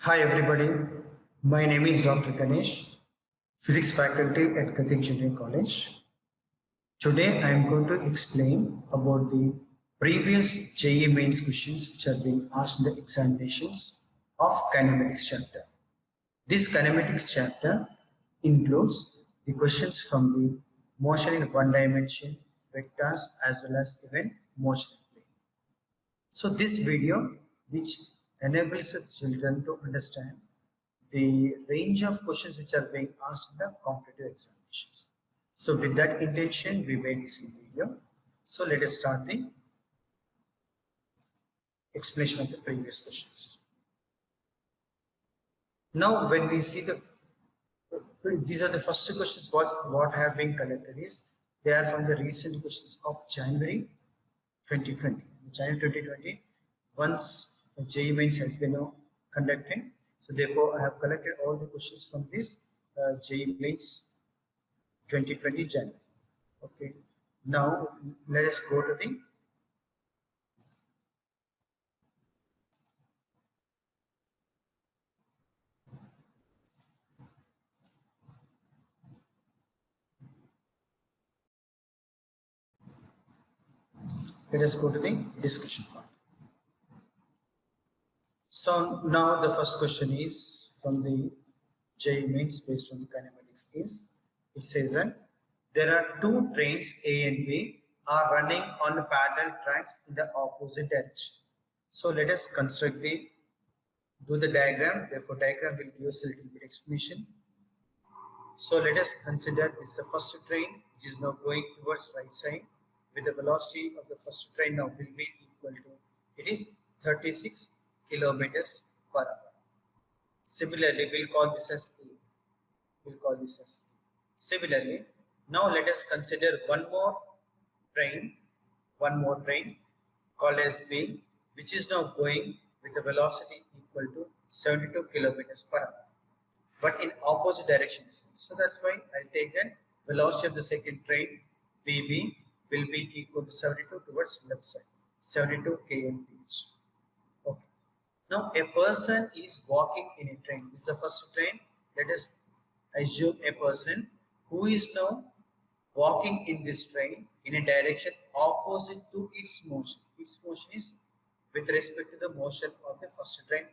Hi everybody, my name is Dr. Ganesh, Physics faculty at Gatik Junior College. Today I am going to explain about the previous JEE mains questions which are being asked in the examinations of Kinematics chapter. This Kinematics chapter includes the questions from the motion in one dimension, vectors as well as even motion in plane. So this video, which enables the children to understand the range of questions which are being asked in the competitive examinations. So with that intention, we made this video. So let us start the explanation of the previous questions. Now, when we see these are the first questions what have been collected is they are from the recent questions of January 2020. January 2020, once JEE mains has been conducted, so therefore I have collected all the questions from this JEE mains 2020 January. Okay, now let us go to the discussion part. So now the first question is from the JEE mains based on the kinematics is it says that there are two trains A and B are running on parallel tracks in the opposite direction. So let us construct do the diagram. Therefore, diagram will give us a little bit explanation. So let us consider this is the first train which is now going towards right side with the velocity of the first train now will be equal to it is 36 kilometers per hour. Similarly, we'll call this as A. We'll call this as A. Similarly, now let us consider one more train called as B, which is now going with a velocity equal to 72 kilometers per hour, but in opposite directions. So that's why I'll take that velocity of the second train VB will be equal to 72 towards left side, 72 kmph. Okay. Now a person is walking in a train. This is the first train. Let us assume a person who is now walking in this train in a direction opposite to its motion. Its motion is with respect to the motion of the first train.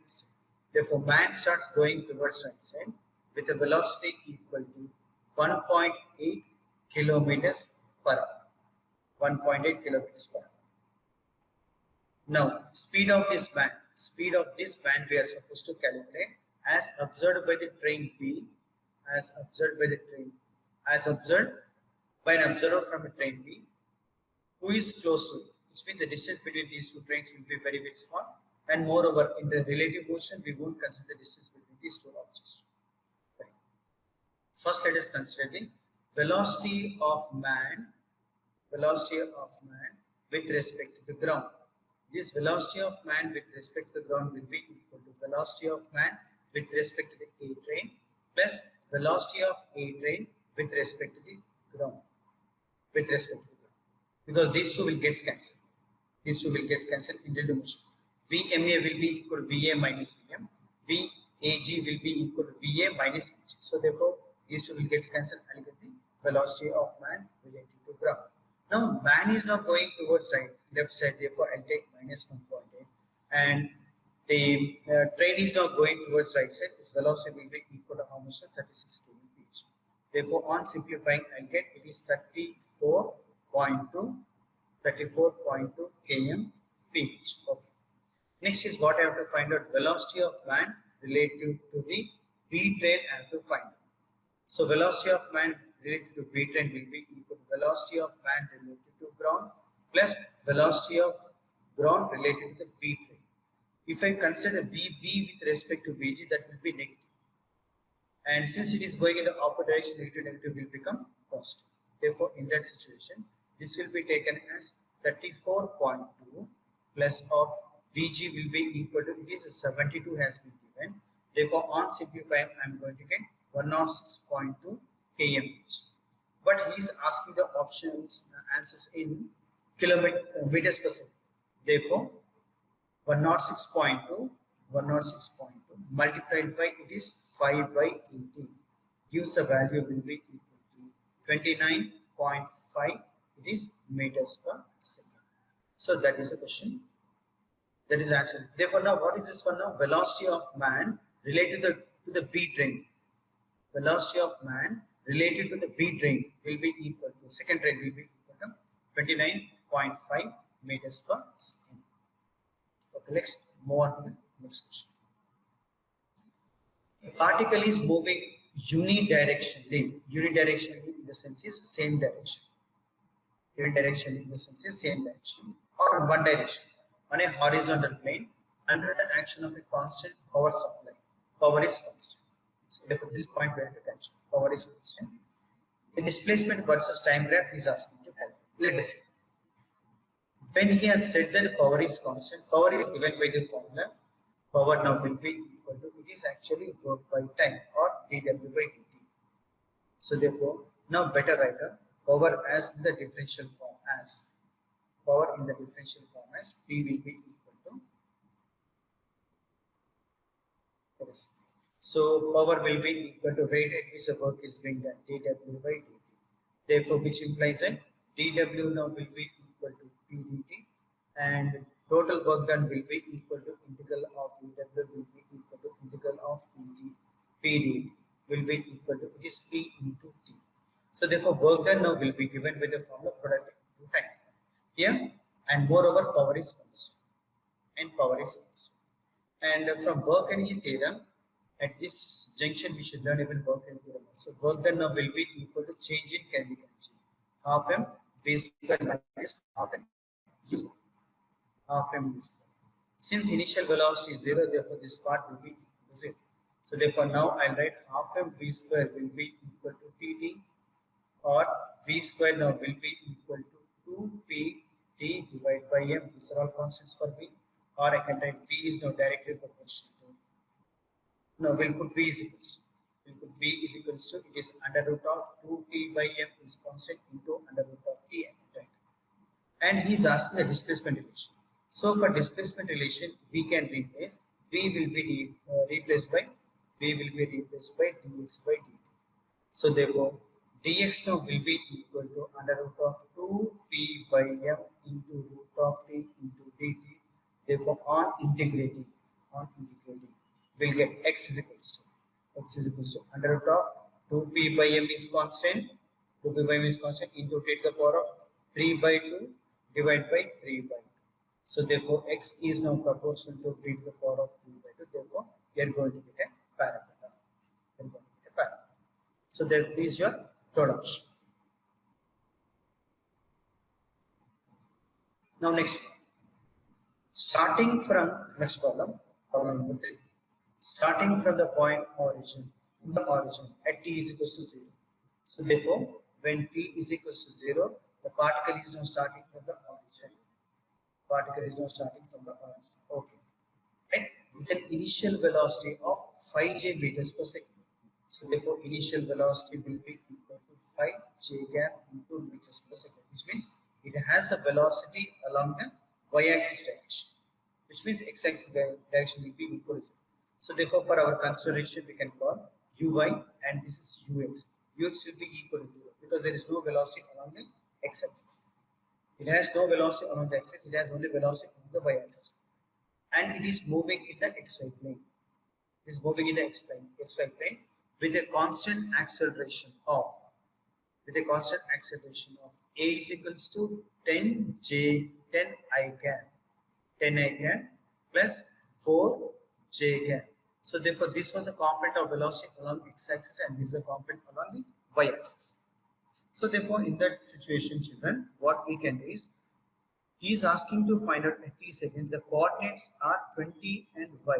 Therefore, man starts going towards right side with a velocity equal to 1.8 kilometers per hour. 1.8 kilometers per hour. Now, speed of this man we are supposed to calculate as observed by the train B, as observed by an observer from a train B who is close to it, which means the distance between these two trains will be very, very small. And moreover, in the relative motion, we won't consider the distance between these two objects. Right. First, let us consider the velocity of man with respect to the ground. This velocity of man with respect to the ground will be equal to velocity of man with respect to the A train plus velocity of A train with respect to the ground. Because these two will get cancelled. In relative motion. VMA will be equal to VA minus VM. VAG will be equal to VA minus VG. So therefore, these two will get cancelled. I'll get the velocity of man related to ground. Now, man is now going towards left side. Therefore, I'll take minus 1.8. And the train is now going towards right side. Its velocity will be equal to how much? 36 kmph. Therefore, on simplifying, I'll get it is 34.2 kmph. Okay. Next is what I have to find out. Velocity of man relative to the B train I have to find out. So velocity of man related to B train will be equal to velocity of man related to ground plus velocity of ground related to the B train. If I consider VB with respect to VG, that will be negative. And since it is going in the opposite direction, negative will become positive. Therefore, in that situation, this will be taken as 34.2 plus of VG will be equal to, it is a 72 has been given. Therefore, on simplifying, I am going to get 106.2 kmph. But he is asking the answers in meters per second. Therefore, 106.2 multiplied by it is 5 by 18 gives a value will be equal to 29.5, it is meters per second. So that is a question that is answered. Therefore, now what is this one now? Velocity of man related to the beat train. Velocity of man related to the beat train will be equal to, second train will be equal to 29.5 meters per second. Okay, let's move on to the next question. A particle is moving unidirectionally. Unidirectionally in the sense is same direction. Unidirectionally in the sense is same direction or in one direction on a horizontal plane under the action of a constant power supply. Power is constant. So therefore this point we have to catch. Power is constant. The displacement versus time graph is asking to calculate. Let us see. When he has said that the power is constant, power is given by the formula. Power now will be equal to, it is actually work by time or dw by dt. So therefore, now better writer power as the differential form as power in the differential form as P will be equal to this. So power will be equal to rate at which the work is being done, dw by dt. Therefore, which implies that dw now will be equal to p dt and total work done will be equal to integral of dw will be equal to integral of pd will be equal to, it is p into t. So therefore, work done now will be given with the formula product into time here, and moreover power is constant and power is constant. And from work energy theorem, at this junction we should learn even work energy theorem. So work done now will be equal to change in kinetic energy, half m v square minus half m u square, half m v square. Since initial velocity is 0, therefore this part will be equal to 0. So therefore now I'll write half m v square will be equal to pt, or v square now will be equal to 2pt divided by m. These are all constants for v. Or I can write v is now directly proportional to, no, we'll put v is equals to, it is under root of 2t by m is constant into under root of t, right? And he's asking the displacement relation. So for displacement relation, we can replace v will be replaced by dx by dt. So therefore dx now will be equal to under root of 2p by m into root of t into dt. Therefore on integrating we'll get x is equals to under root of 2p by m is constant, into t to the power of 3 by 2 divided by 3 by 2. So therefore x is now proportional to t to the power of 3 by 2. Therefore we are going to get a parabola. So that is your third option. Now next, starting from next problem number 3. Starting from the point origin, at t is equals to 0. So therefore, when t is equals to 0, the particle is now starting from the origin. Okay. Right? With an initial velocity of 5j meters per second. So therefore, initial velocity will be equal to 5j gap into meters per second, which means it has a velocity along the y-axis direction, which means x-axis direction will be equal to 0. So therefore, for our consideration, we can call uy and this is ux. Ux will be equal to 0 because there is no velocity along the x-axis. It has no velocity along the x-axis, it has only velocity on the y-axis. And it is moving in the xy plane. It is moving in the xy plane with a constant acceleration of a is equals to 10 I gap plus 4 j gap. So therefore this was a component of velocity along x-axis and this is a component along the y-axis. So therefore in that situation, children, what we can do is, he is asking to find out at t seconds the coordinates are 20 and y,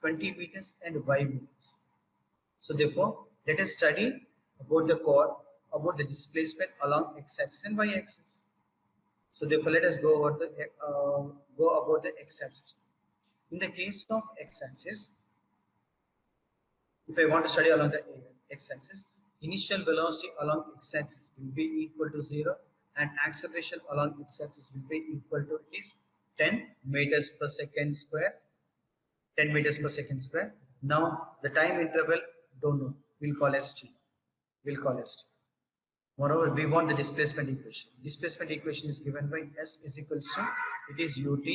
20 meters and y meters. So therefore let us study about the displacement along x-axis and y-axis. So therefore let us go about the x-axis. In the case of x-axis, if I want to study along the x-axis, initial velocity along x-axis will be equal to 0 and acceleration along x-axis will be equal to 10 meters per second square. Now the time interval, don't know, we'll call as t. We'll call as t. Moreover, we want the displacement equation. Displacement equation is given by S is equals to, it is ut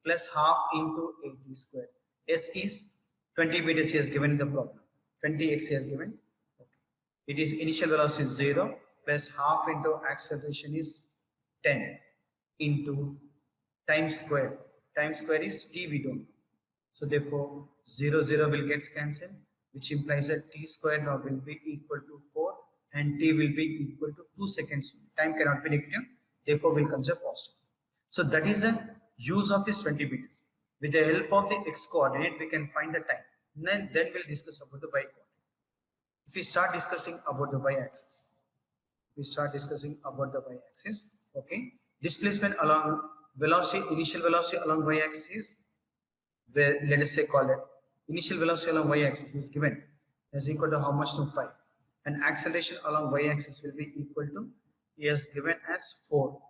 plus half into at square. S is 20 meters he has given in the problem. 20x he has given. It is initial velocity is 0 plus half into acceleration is 10 into time square. Time square is t, we don't know. So therefore 0 will get cancelled, which implies that t square now will be equal to 4 and t will be equal to 2 seconds. Time cannot be negative, therefore we'll consider positive. So that is the use of this 20 meters. With the help of the x coordinate, we can find the time. Then we'll discuss about the y coordinate. If we start discussing about the y-axis, okay, displacement along velocity, initial velocity along y-axis, where let us say call it initial velocity along y-axis is given as equal to how much to 5, and acceleration along y-axis will be equal to is given as 4,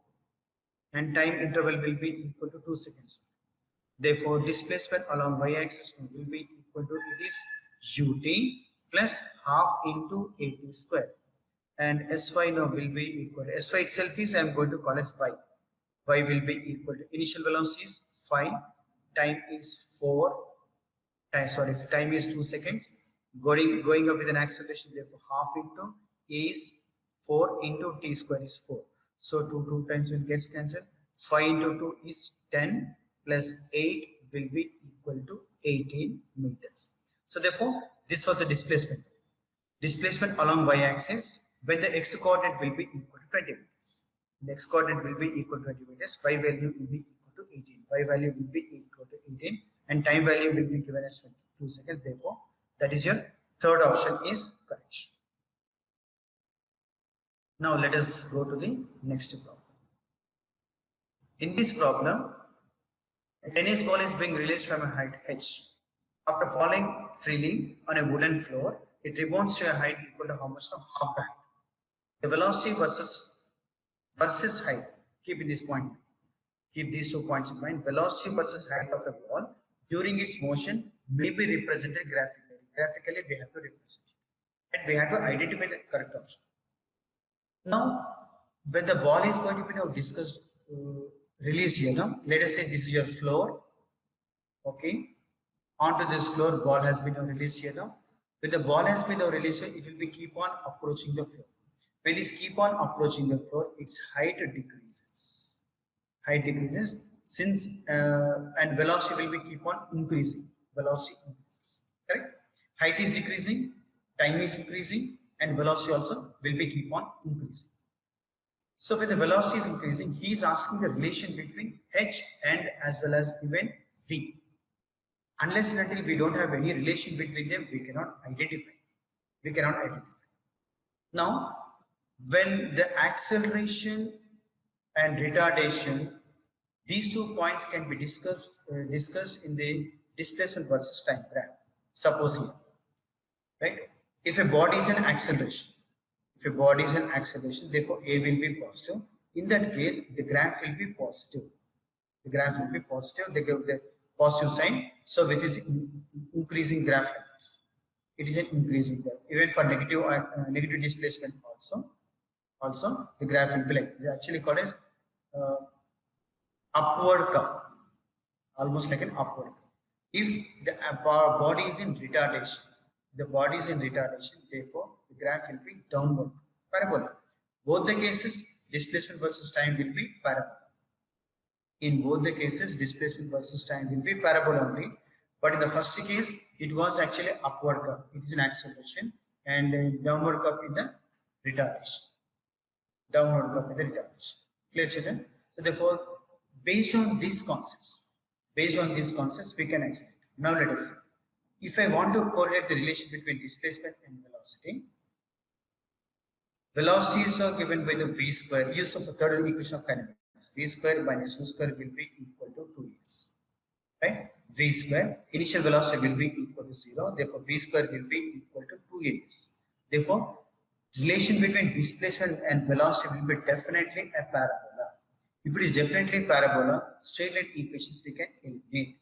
and time interval will be equal to 2 seconds. Therefore, displacement along y-axis will be equal to, it is ut plus half into at square, and sy now will be equal to, sy itself is I am going to call as y. Y will be equal to initial velocity is 5, time is 4, time is 2 seconds, going up with an acceleration, therefore half into is 4 into t square is 4. So 2 times will get cancelled. 5 into 2 is 10 plus 8 will be equal to 18 meters. So therefore this was a displacement. Displacement along y-axis when the x coordinate will be equal to 20 meters. The x coordinate will be equal to 20 meters. Y value will be equal to 18. Y value will be equal to 18 and time value will be given as 22 seconds. Therefore, that is your third option is correct. Now let us go to the next problem. In this problem, a tennis ball is being released from a height h. After falling freely on a wooden floor, it rebounds to a height equal to how much? To half the height. The velocity versus height. Keep in this point. Keep these 2 points in mind. Velocity versus height of a ball during its motion may be represented graphically. Graphically, we have to represent it, and we have to identify the correct option. Now, when the ball is going to be now discussed, released here, now let us say this is your floor. Okay, onto this floor, ball has been released here now. When the ball has been released, it will be keep on approaching the floor. When it keep on approaching the floor, its height decreases. Height decreases since and velocity will be keep on increasing. Velocity increases. Correct? Height is decreasing, time is increasing, and velocity also will be keep on increasing. So when the velocity is increasing, he is asking the relation between h and as well as even v. Unless and until we don't have any relation between them, we cannot identify. Now, when the acceleration and retardation, these 2 points can be discussed in the displacement versus time graph. Suppose here, right? If a body is an acceleration, therefore A will be positive. In that case, the graph will be positive. They give the positive sign. So with this increasing graph like this, it is an increasing graph. Even for negative displacement also the graph will be like this. It's actually called as upward curve, almost like an upward curve. If the body is in retardation, therefore the graph will be downward parabola. Both the cases, displacement versus time will be parabola. In both the cases, displacement versus time will be parabola only. But in the first case, it was actually upward curve. It is an acceleration, and downward curve in the retardation. Clear, children? So therefore, based on these concepts, we can accept. Now let us see. If I want to correlate the relation between displacement and velocity, velocity is now given by the v square. Use of the third equation of kinematics. V square minus u square will be equal to 2s. Right? V square, initial velocity will be equal to 0. Therefore, v square will be equal to 2as. Therefore, relation between displacement and velocity will be definitely a parabola. If it is definitely parabola, straight line equations we can eliminate.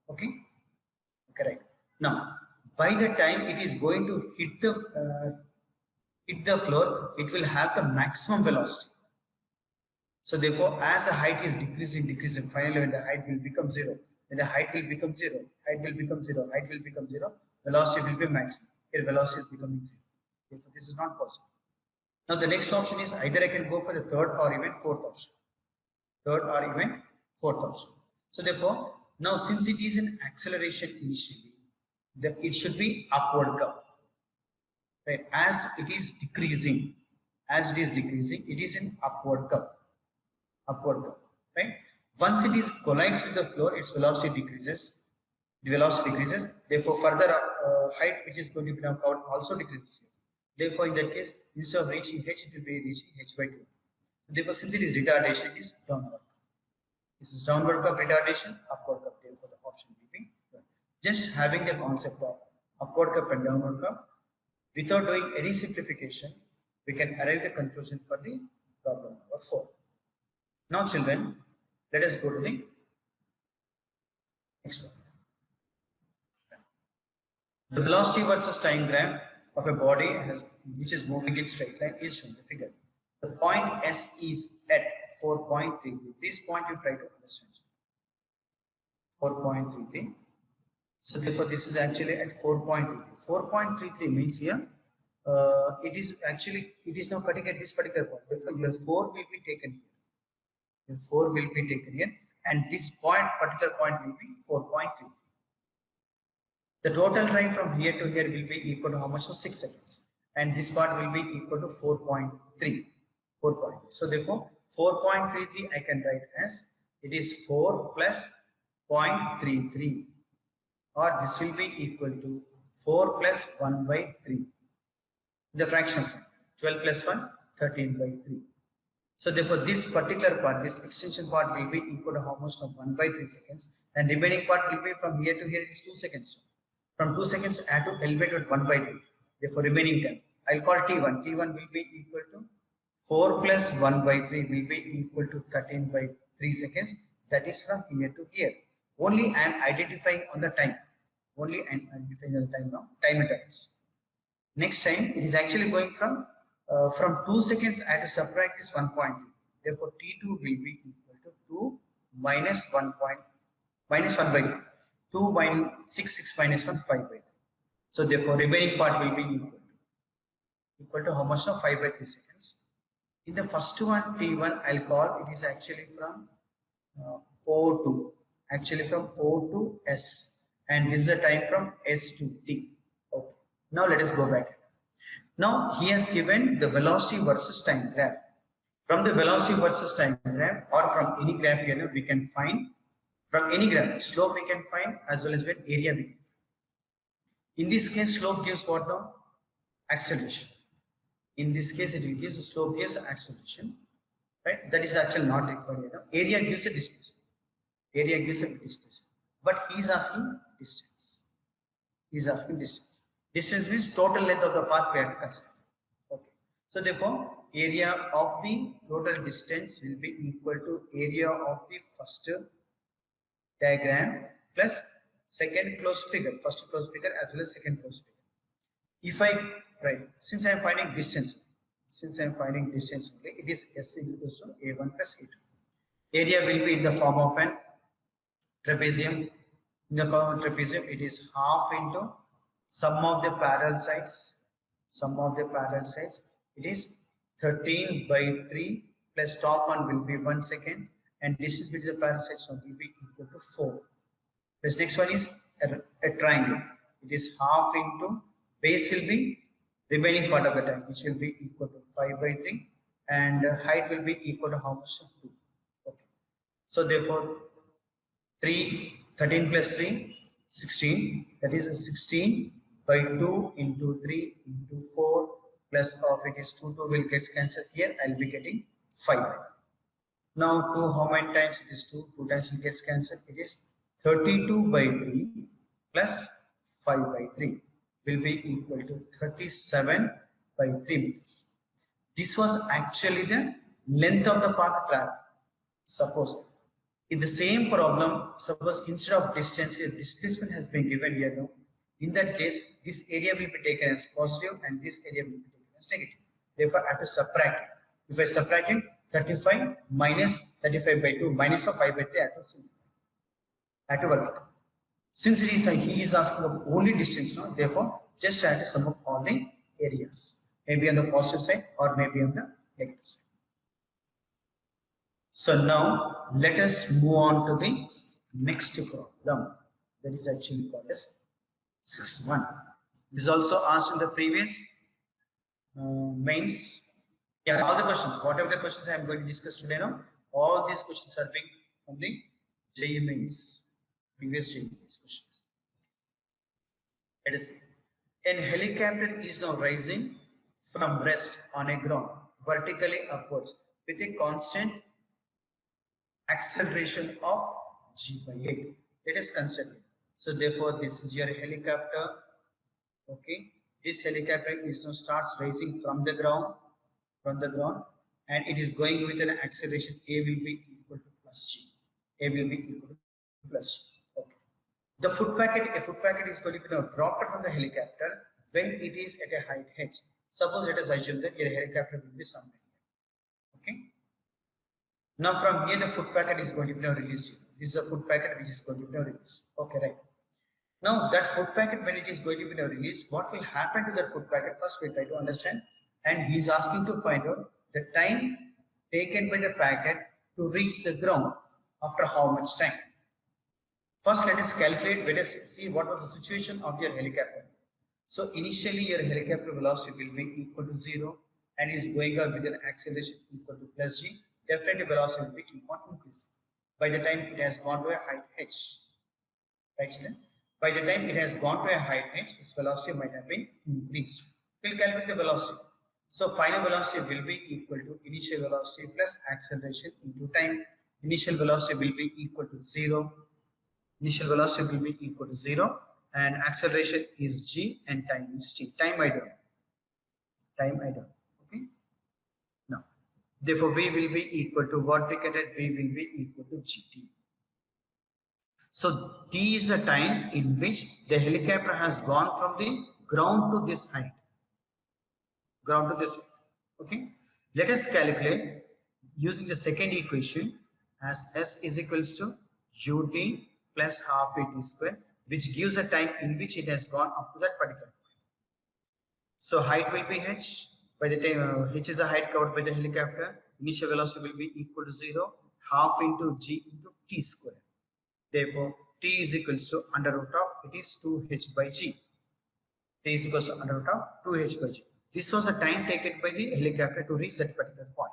Okay. Correct. Now, by the time it is going to hit the floor, it will have the maximum velocity. So therefore, as the height is decreasing, finally when the height will become zero, when the height will become zero, height will become zero, height will become zero, velocity will be maximum. Here velocity is becoming zero. Therefore, this is not possible. Now the next option is either I can go for the third or even fourth option. Third or even fourth option. So therefore, now since it is in acceleration initially, it should be upward curve. Right? As it is decreasing, it is in upward curve. Right? Once it is collides with the floor, its velocity decreases. The velocity decreases. Therefore, further height which is going to be now covered also decreases. Therefore, in that case, instead of reaching h, it will be reaching h by 2. Therefore, since it is retardation, it is downward. This is downward curve retardation, upward curve. Therefore, the option will be one. Just having the concept of upward curve and downward curve, without doing any simplification, we can arrive the conclusion for the problem number 4. Now, children, let us go to the next one. The velocity versus time graph of a body which is moving in straight line is shown in the figure. The point S is at 4.33. This point you try to understand. 4.33. So therefore, this is actually at 4.33. 4.33 means here it is now cutting at this particular point. Therefore, your 4 will be taken here. Your 4 will be taken here, and this particular point will be 4.33. The total time from here to here will be equal to how much? So 6 seconds. And this part will be equal to 4.3. So therefore, 4.33 I can write as it is 4 plus 0.33, or this will be equal to 4 plus 1 by 3. The fraction form, 12 plus 1, 13 by 3. So therefore, this particular part, this extension part will be equal to how much? Of 1 by 3 seconds, and remaining part will be from here to here is 2 seconds. From 2 seconds add to elevated 1 by 3. Therefore, remaining time I'll call T1. T1 will be equal to 4 plus 1 by 3 will be equal to 13 by 3 seconds. That is from here to here. Only I am identifying on the time. Only I am identifying on the time now. Time intervals. Next time it is actually going from 2 seconds I have to subtract this 1.2. Therefore, T2 will be equal to 2 minus 1 by 3. 2 minus 6 minus 1, 5 by 3. So therefore, remaining part will be equal to how much now? 5 by 3 seconds. In the first one, T1, I'll call it is actually from O2. Actually from O to S. And this is the time from S to T. Okay. Now let us go back. Now he has given the velocity versus time graph. From the velocity versus time graph, or from any graph here, we can find from any graph, slope we can find, as well as when area we can find. In this case, slope gives what now? Acceleration. In this case, it will give the slope gives acceleration, right? That is actually not required here. Area gives a distance. Area gives a distance. But he is asking distance. He is asking distance. Distance means total length of the path we have to consider. Okay. So therefore, area of the total distance will be equal to area of the first diagram plus second closed figure, first closed figure as well as second closed figure. If I write, since I am finding distance, it is S equals to A1 plus A2. Area will be in the form of an trapezium. In the form of trapezium, it is half into sum of the parallel sides. It is 13 by 3 plus top one will be 1 second, and distance between the parallel sides will be equal to 4. This next one is a triangle. It is half into base will be remaining part of the time, which will be equal to 5 by 3, and height will be equal to how much? 2. Okay. So therefore, 13 plus 3, 16. That is a 16 by 2 into 3 into 4 plus of it is 2 will get cancelled here. I'll be getting 5. Now 2 how many times? It is 2. 2 times it gets cancelled. It is 32 by 3 plus 5 by 3 will be equal to 37 by 3 meters. This was actually the length of the path traveled. Suppose In the same problem, suppose instead of distance, a displacement has been given here now. In that case, this area will be taken as positive and this area will be taken as negative. Therefore, I have to subtract it. If I subtract it, 35 minus 35 by 2 minus of 5 by 3, I have to simplify. I have to work it. Since he is asking of only distance now, therefore, just I have to sum up all the areas. Maybe on the positive side or maybe on the negative side. So now let us move on to the next problem. That is actually called as 6.1. This is also asked in the previous mains. Yeah, all the questions, whatever the questions I am going to discuss today now, all these questions are being from the JEE mains, previous JEE mains questions. Let us see. A helicopter is now rising from rest on a ground vertically upwards with a constant acceleration of g by 8. Let us consider it. So therefore, this is your helicopter. Okay, this helicopter is now starts rising from the ground, and it is going with an acceleration a will be equal to plus g. A will be equal to plus g. Okay. The foot packet, a foot packet is going to be now dropped from the helicopter when it is at a height h. Suppose let us assume that your helicopter will be somewhere here. Okay. Now from here the foot packet is going to be now released. This is a foot packet which is going to be now released. Okay, right. Now that foot packet, when it is going to be now released, what will happen to that foot packet? First we try to understand, and he is asking to find out the time taken by the packet to reach the ground after how much time. First let us calculate, let us see what was the situation of your helicopter. So initially your helicopter velocity will be equal to 0 and is going up with an acceleration equal to plus g. Definitely velocity will be keep on increasing. By the time it has gone to a height h, right children? By the time it has gone to a height h, its velocity might have been increased. We'll calculate the velocity. So final velocity will be equal to initial velocity plus acceleration into time. Initial velocity will be equal to 0. Initial velocity will be equal to 0 and acceleration is g and time is t. Time I don't. Okay. Now, therefore v will be equal to what we get at v will be equal to gt. So t is the time in which the helicopter has gone from the ground to this height. Okay. Let us calculate using the second equation as s is equals to ut plus half at square, which gives a time in which it has gone up to that particular point. So height will be h. By the time h is the height covered by the helicopter, initial velocity will be equal to 0, half into g into t square. Therefore, t is equals to under root of, it is 2h by g. T is equals to under root of 2h by g. This was the time taken by the helicopter to reach that particular point.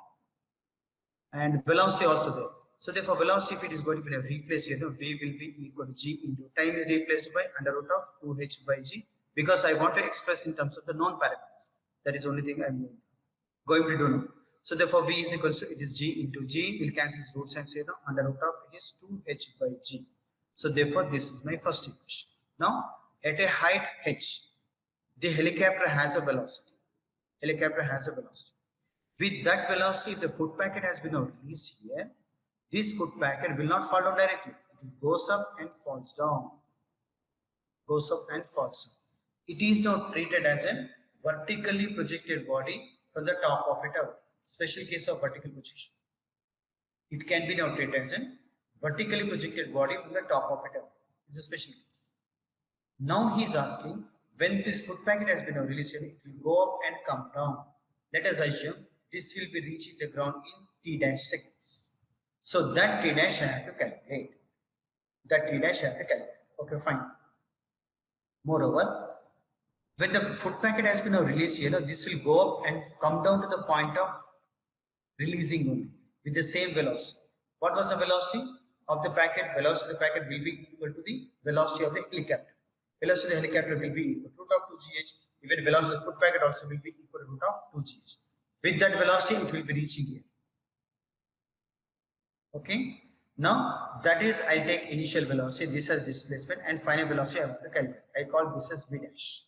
And velocity also there. So therefore, velocity, if it is going to be replaced here, the v will be equal to g into time is replaced by under root of 2h by g, because I want to express in terms of the known parameters. That is the only thing I'm going to do now. So therefore, v is equals to, it is g into g, will cancel root signs here now, under root of, it is 2h by g. So therefore, this is my first equation. Now, at a height h, the helicopter has a velocity. With that velocity, if the foot packet has been released here, this foot packet will not fall down directly. It goes up and falls down. It is now treated as a vertically projected body from the top of a tower. Special case of vertical projection. It can be now treated as a vertically projected body from the top of a tower. It's a special case. Now he is asking, when this foot packet has been released, it will go up and come down. Let us assume this will be reaching the ground in t dash seconds. So that t dash I have to calculate. Okay, fine. Moreover, when the foot packet has been released here, this will go up and come down to the point of releasing only with the same velocity. What was the velocity of the packet? Velocity of the packet will be equal to the velocity of the helicopter. Velocity of the helicopter will be equal to root of 2gh. Even velocity of the foot packet also will be equal to root of 2gh. With that velocity, it will be reaching here. Okay. Now that is, I'll take initial velocity. This has displacement, and final velocity I want to calculate. I call this as v dash.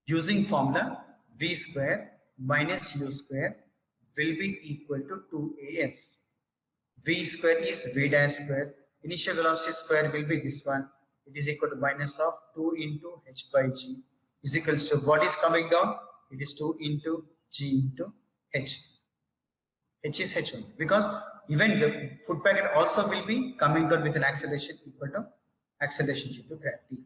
Using formula, v square minus u square will be equal to 2as. v square is v dash square. Initial velocity square will be this one. It is equal to minus of 2 into h by g is equals to what is coming down? It is 2 into g into h. H is h1 because even the foot packet also will be coming down with an acceleration equal to acceleration due to gravity.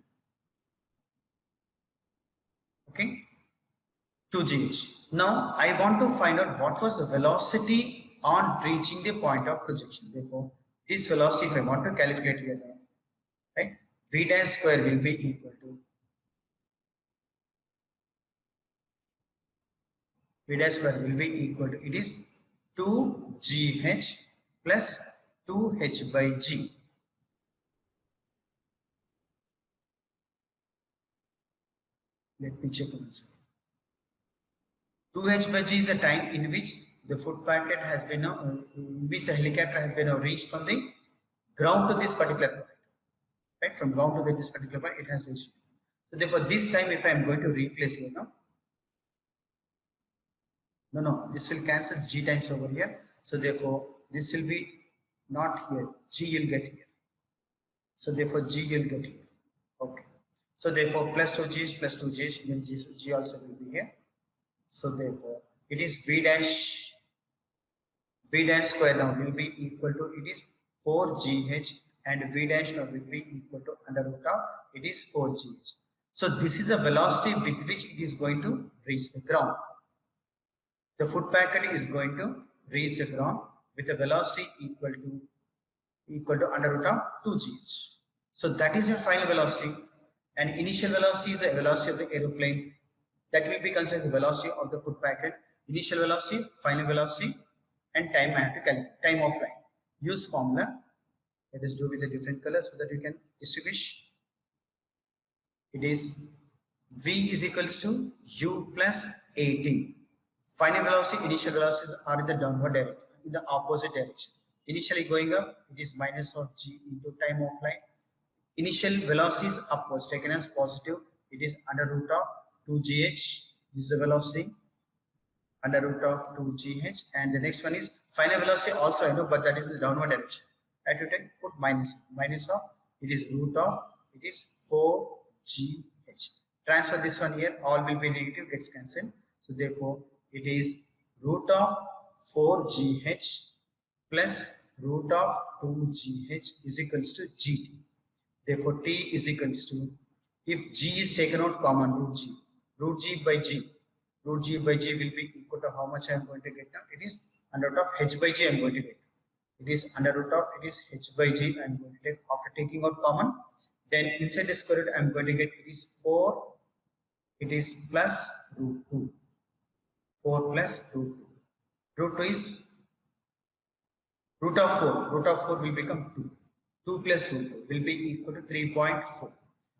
Okay, 2gh. Now I want to find out what was the velocity on reaching the point of projection. Therefore, this velocity, if I want to calculate here, right, v dash square will be equal to v dash square will be equal to it is 2gh plus 2h by g. Let me check once. 2h by g is a time in which the foot packet has been in which the helicopter has been reached from the ground to this particular point. Right, from ground to this particular point it has reached. So therefore this time if I am going to replace here, no, this will cancel g times over here. So therefore this will be not here, g you'll get here. So therefore g you'll get here. Okay. So therefore plus 2g is plus 2g, even g also will be here. So therefore it is v dash square now will be equal to it is 4gh and v dash now will be equal to under root of it is 4gh. So this is a velocity with which it is going to reach the ground. The foot packet is going to reach the ground with a velocity equal to under root of 2gh. So that is your final velocity, and initial velocity is the velocity of the aeroplane. That will be considered as the velocity of the foot packet. Initial velocity, final velocity, and time I have to calculate. Time of flight. Use formula. Let us do with a different color so that you can distinguish. It is v is equals to u plus at. Final velocity, initial velocities are in the downward direction, in the opposite direction. Initially going up, it is minus of g into time of flight. Initial velocity is upwards, taken as positive. It is under root of 2gh. This is the velocity under root of 2gh, and the next one is final velocity also I know, but that is the downward direction. I have to put minus of it is root of it is 4gh. Transfer this one here, all will be negative, gets cancelled. So therefore it is root of 4gh plus root of 2gh is equals to gt. Therefore t is equals to, if g is taken out common, root g by g. Root g by g will be equal to how much I am going to get now? It is under root of h by g I am going to get. It is under root of it is h by g I am going to take after taking out common. Then inside the square root I am going to get it is 4. It is plus root 2. 4 plus root 2. Root 2 is root of 4. Root of 4 will become 2. 2 plus root 2 will be equal to 3.4.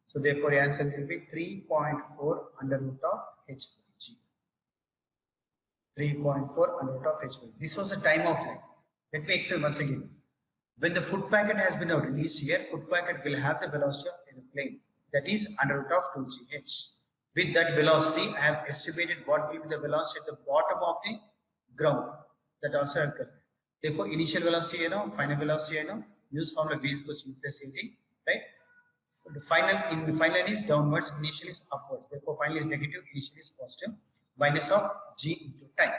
So therefore the answer will be 3.4 under root of h by g. 3.4 under root of h by g. This was the time of flight. Let me explain once again. When the foot packet has been released here, foot packet will have the velocity of aeroplane, that is under root of 2gh. With that velocity, I have estimated what will be the velocity at the bottom of the ground. That also I have calculated. Therefore, initial velocity I know, final velocity I know. Use formula v is equals to u plus at, right? The final is downwards, initial is upwards. Therefore, final is negative, initial is positive. Minus of g into time.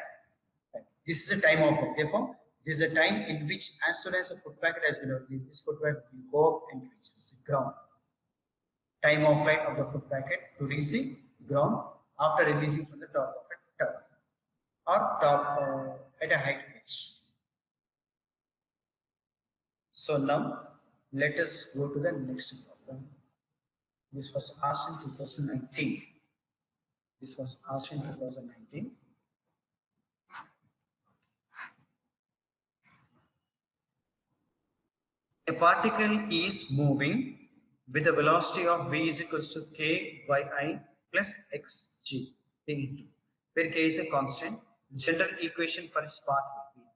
Right. This is a time of flight. Therefore, this is a time in which as soon as the foot packet has been released, this foot packet will go up and reaches the ground. Time of flight of the foot packet to reach the ground after releasing from the top of a tower or top at a height h. So now let us go to the next problem. This was asked in 2019. This was asked in 2019. A particle is moving with a velocity of v is equals to k by I plus xg into, where k is a constant. General equation for its path will be.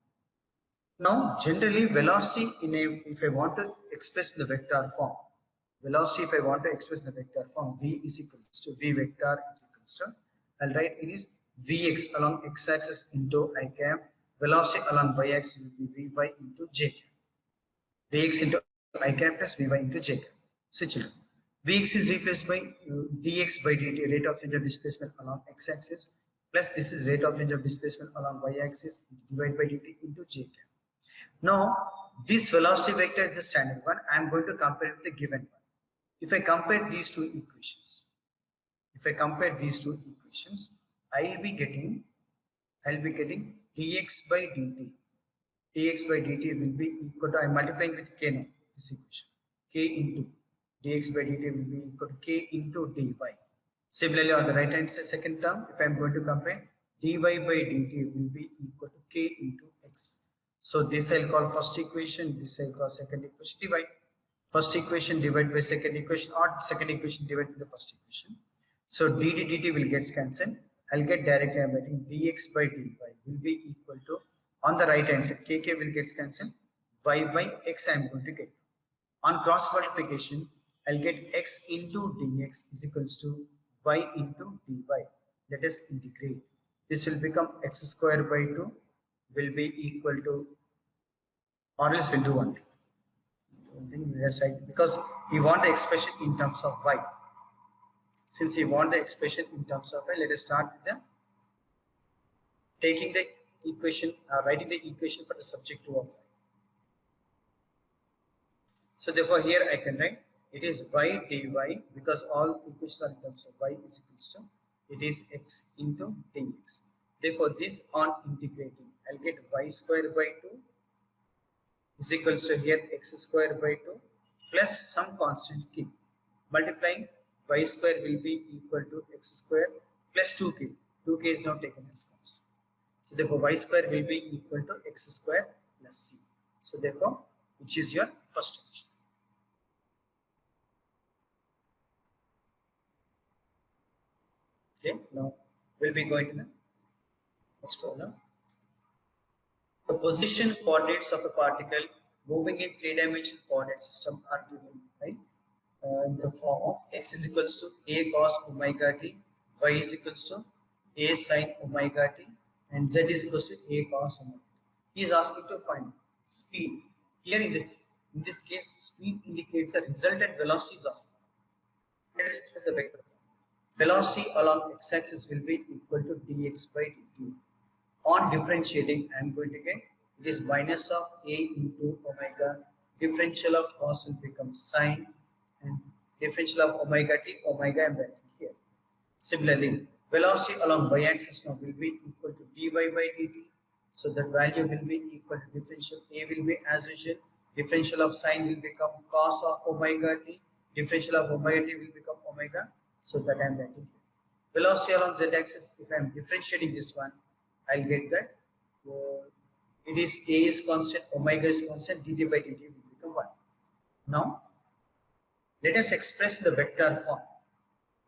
Now, generally, velocity if I want to express in the vector form, velocity if I want to express in the vector form, v is equals to v vector is equals to, I'll write it is vx along x-axis into I cap, velocity along y-axis will be vy into j cap. Vx into I cap plus Vy into j cap. So children, Vx is replaced by dx by dt, rate of change of displacement along x-axis, plus this is rate of change of displacement along y-axis, divided by dt into j cap. Now, this velocity vector is the standard one. I am going to compare with the given one. If I compare these two equations, I'll be getting dx by dt. dx by dt will be equal to, I'm multiplying with k now, this equation. K into dx by dt will be equal to k into dy. Similarly, on the right hand side second term, if I am going to compare, dy by dt will be equal to k into x. So this I'll call first equation, this I'll call second equation, divide. First equation divided by second equation, or second equation divided by the first equation. So dt will get cancelled. I'll get directly, I'm writing dx by dy will be equal to, on the right hand side, kk will get cancelled, y by x I am going to get. On cross multiplication, I'll get x into dx is equals to y into dy. Let us integrate. This will become x square by 2 will be equal to, or else we'll do one thing. Because we want the expression in terms of y. Since we want the expression in terms of y, let us start with the taking the equation, writing the equation for the subject 2 of y. So therefore here I can write it is y dy, because all equations are in terms of y is equals to, it is x into dx. Therefore this on integrating, I'll get y square by 2 is equals to here x square by 2 plus some constant k. Multiplying, y square will be equal to x square plus 2k. 2k is now taken as constant. So therefore y square will be equal to x square plus c. So therefore, which is your first option. Okay, now we'll be going to the next problem. The position coordinates of a particle moving in three-dimensional coordinate system are given by in the form of x is equals to a cos omega t, y is equals to a sin omega t, and z is equals to a cos omega t. He is asking to find speed. Here in this case, speed indicates a resultant velocity is asking. Let us express the vector form. Velocity along x-axis will be equal to dx by dt. On differentiating, I am going to get it is minus of a into omega. Differential of cos will become sine, and differential of omega t, omega I am writing here. Similarly, velocity along y-axis now will be equal to dy by dt. So that value will be equal to differential a will be as usual. Differential of sine will become cos of omega t. Differential of omega t will become omega. So that I am writing here. Velocity along z-axis, if I am differentiating this one, I'll get that it is a is constant, omega is constant, dt by dt will become 1. Now, let us express the vector form.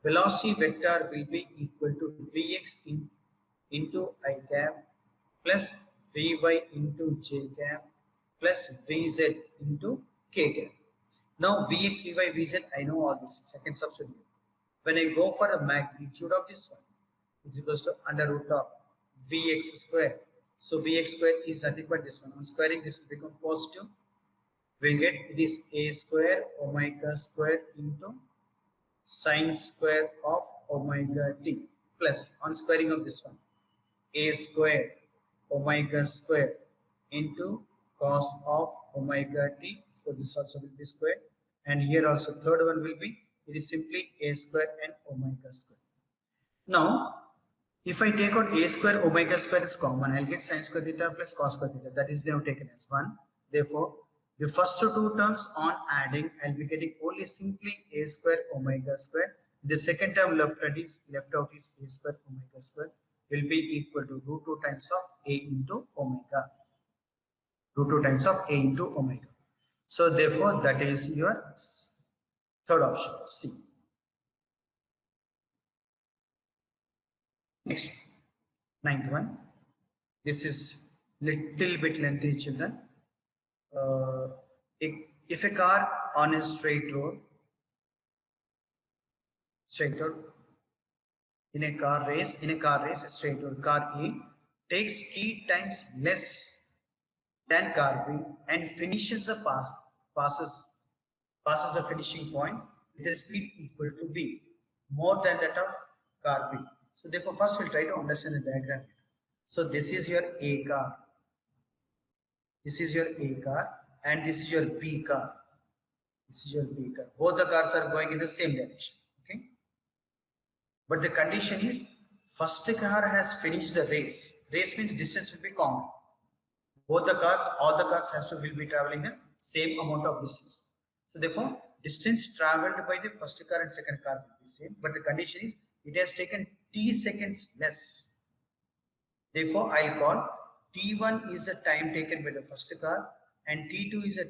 Velocity vector will be equal to Vx into I cap plus Vy into j cap plus Vz into k cap. Now Vx, Vy, Vz, I know all this. I can substitute. When I go for the magnitude of this one, is equals to under root of Vx square. So Vx square is nothing but this one. On squaring, this will become positive. We'll get it is a square omega square into sine square of omega t plus on squaring of this one a square omega square into cos of omega t. Of course, this also will be square, and here also third one will be, it is simply a square and omega square. Now, if I take out a square omega square is common, I'll get sine square theta plus cos square theta. That is now taken as 1. Therefore, the first two terms on adding, I'll be getting only simply a square omega square. The second term left out is a square omega square will be equal to root 2 times of a into omega. Root 2 times of a into omega. So therefore, that is your third option, C. Next, ninth one. This is little bit lengthy, children. If a car on a straight road, in a car race, a straight road, car A takes t times less than car B and finishes the pass passes the finishing point with a speed equal to v, more than that of car B. So therefore, first we'll try to understand the diagram. So this is your A car, this is your A car, and this is your B car. This is your B car. Both the cars are going in the same direction. Okay. But the condition is first car has finished the race. Race means distance will be common. Both the cars, all the cars will be traveling the same amount of distance. So therefore, distance traveled by the first car and second car will be same. But the condition is it has taken t seconds less. Therefore, I'll call T1 is the time taken by the first car and T2 is the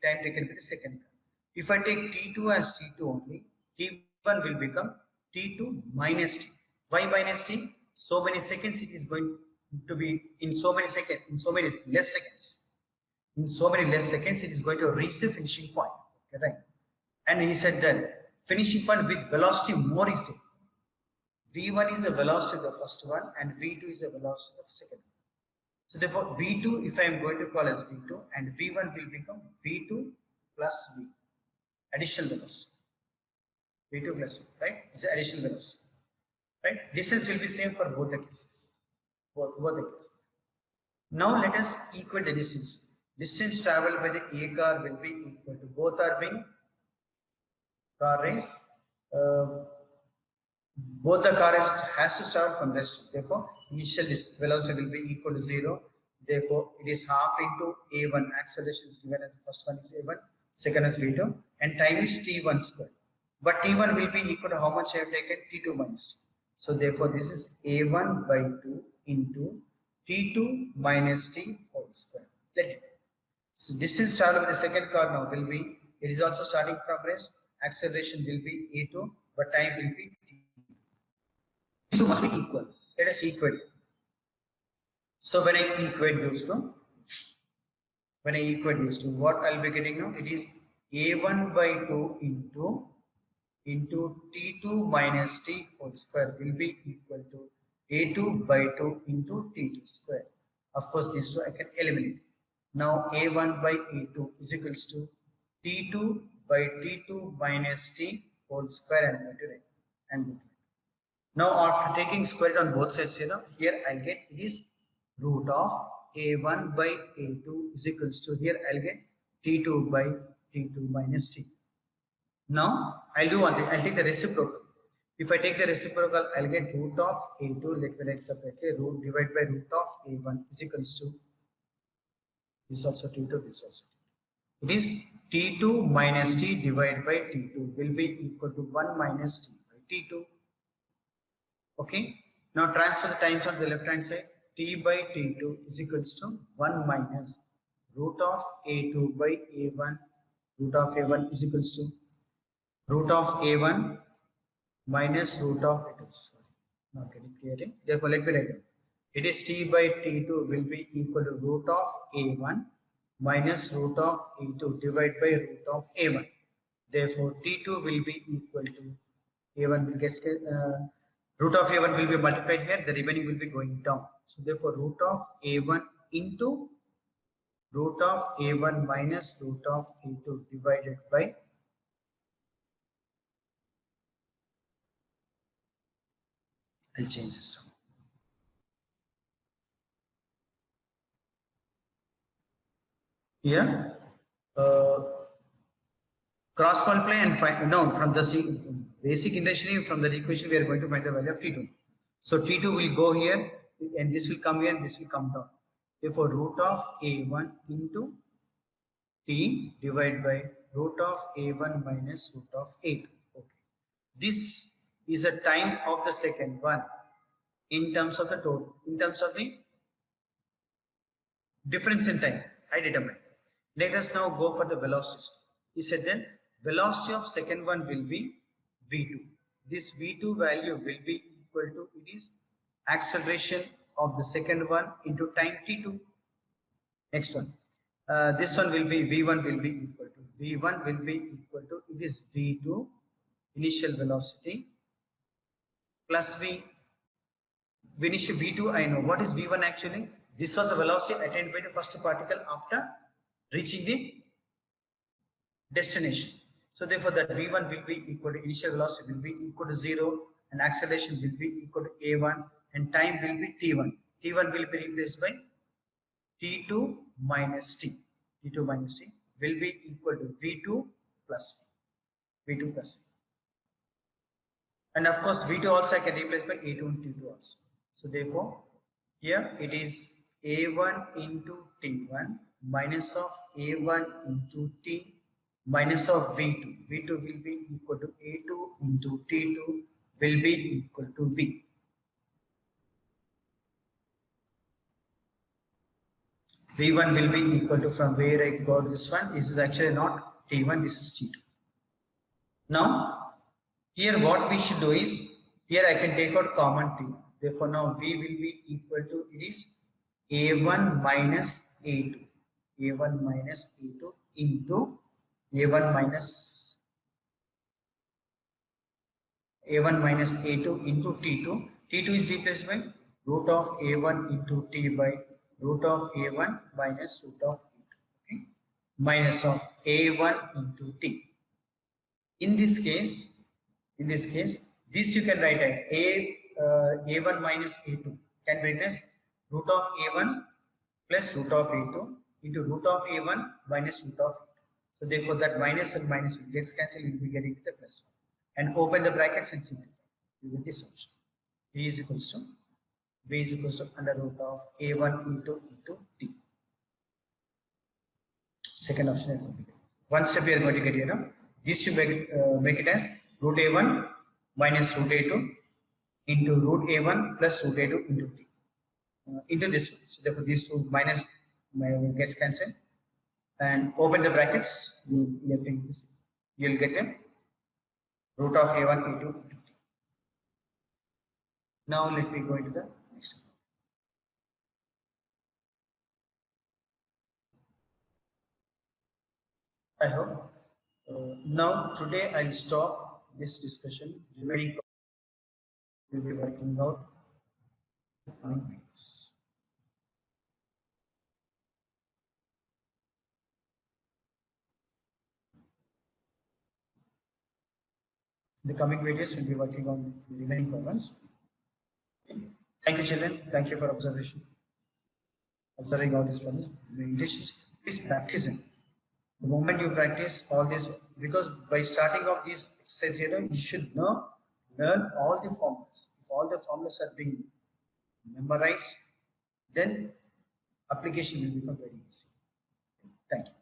time taken by the second car. If I take T2 as T2 only, T1 will become T2 minus T. Why minus T? So many seconds it is going to be in so many seconds, in so many less seconds. In so many less seconds, it is going to reach the finishing point. Okay, right? And he said that finishing point with velocity more, he said. V1 is the velocity of the first one and V2 is the velocity of the second one. So therefore V2, if I am going to call as V2, and V1 will become V2 plus V, additional velocity. V2 plus V, right? It's additional velocity, right? Distance will be same for both the cases. Both the cases. Now let us equate the distance. Distance traveled by the A car will be equal to, both are being car race. Both the car has to start from rest. Therefore, initial velocity will be equal to 0. Therefore, it is half into A1. Acceleration is given as the first one is A1, second is V2, and time is T1 square. But T1 will be equal to how much I have taken? T2 minus T. So therefore, this is A1 by 2 into T2 minus T whole square. Let it. So distance traveled with the second car now will be, it is also starting from rest. Acceleration will be A2, but time will be T. These two must be equal. Let us equate. So when I equate those two, what I'll be getting now? It is A1 by 2 into T2 minus T whole square will be equal to A2 by 2 into T2 square. Of course, these two I can eliminate. Now A1 by A2 is equals to T2 by T2 minus T whole square and go to it. Now after taking square root on both sides here, I'll get it is root of A1 by A2 is equals to, here I'll get T2 by T2 minus T. Now I'll do one thing, I'll take the reciprocal. If I take the reciprocal, I'll get root of A2, let me write separately, root divided by root of A1 is equals to, this also T2, this also T2. It is T2 minus T divided by T2 will be equal to 1 minus T by T2. Okay, now transfer the times on the left hand side. T by T2 is equals to 1 minus root of A2 by A1. Root of A1 is equals to root of A1 minus root of A2. Sorry, not getting clear. Therefore, let me write it. It is T by T2 will be equal to root of A1 minus root of A2 divided by root of A1. Therefore, T2 will be equal to A1 will get root of A1 will be multiplied here, the remaining will be going down. So therefore, root of A1 into root of A1 minus root of A2 divided by, I'll change this term. Here, cross multiply and find, no, from the basic integration, from the equation we are going to find the value of T2. So T2 will go here and this will come here and this will come down. Therefore, root of A1 into T divided by root of A1 minus root of A2. Okay. This is a time of the second one in terms of the total, in terms of the difference in time, I determined. Let us now go for the velocities. He said then velocity of second one will be V2. This V2 value will be equal to, it is acceleration of the second one into time T2. Next one. This one will be V1 will be equal to, V1 will be equal to, it is V2 initial velocity plus V. Initial V2 I know. What is V1 actually? This was the velocity attained by the first particle after reaching the destination. So therefore that v1 will be equal to initial velocity will be equal to 0 and acceleration will be equal to a1 and time will be t1. T1 will be replaced by t2 minus t. T2 minus t will be equal to v2 plus v2 plus v. And of course v2 also I can replace by a2 and t2 also. So therefore here it is a1 into t1 minus of a1 into t minus of v2. v2 will be equal to a2 into t2 will be equal to v. v1 will be equal to, from where I got this one, this is actually not t1, this is t2. Now here what we should do is, here I can take out common t. Therefore now v will be equal to, it is a1 minus a2. a1 minus a2 into a1 minus a2 into t2. t2 is replaced by root of a1 into t by root of a1 minus root of a2. Okay? Minus of a1 into t. In this case, this you can write as a1 minus a2 can be written as root of a1 plus root of a2 into root of a1 minus root of a2. So therefore that minus and minus gets cancelled, you will be getting the plus 1. And open the brackets and simplify. You get this solution. V is equals to under root of a1 into t. Second option is going to get. One step we are going to get here. This should make it as root a1 minus root a2 into root a1 plus root a2 into t. Into this one. So therefore these two minus gets cancelled. And open the brackets. You have to this. You will get a root of a1 a2 into t. Now let me go into the next one. I hope. Now today I'll stop this discussion. Remaining will be working out coming videos. The coming videos will be working on the remaining problems. Thank you, children. Thank you for observing all these problems. Please practice it. The moment you practice all this, because by starting off this exercise here, you should learn all the formulas. If all the formulas are being memorized, then application will become very easy. Thank you.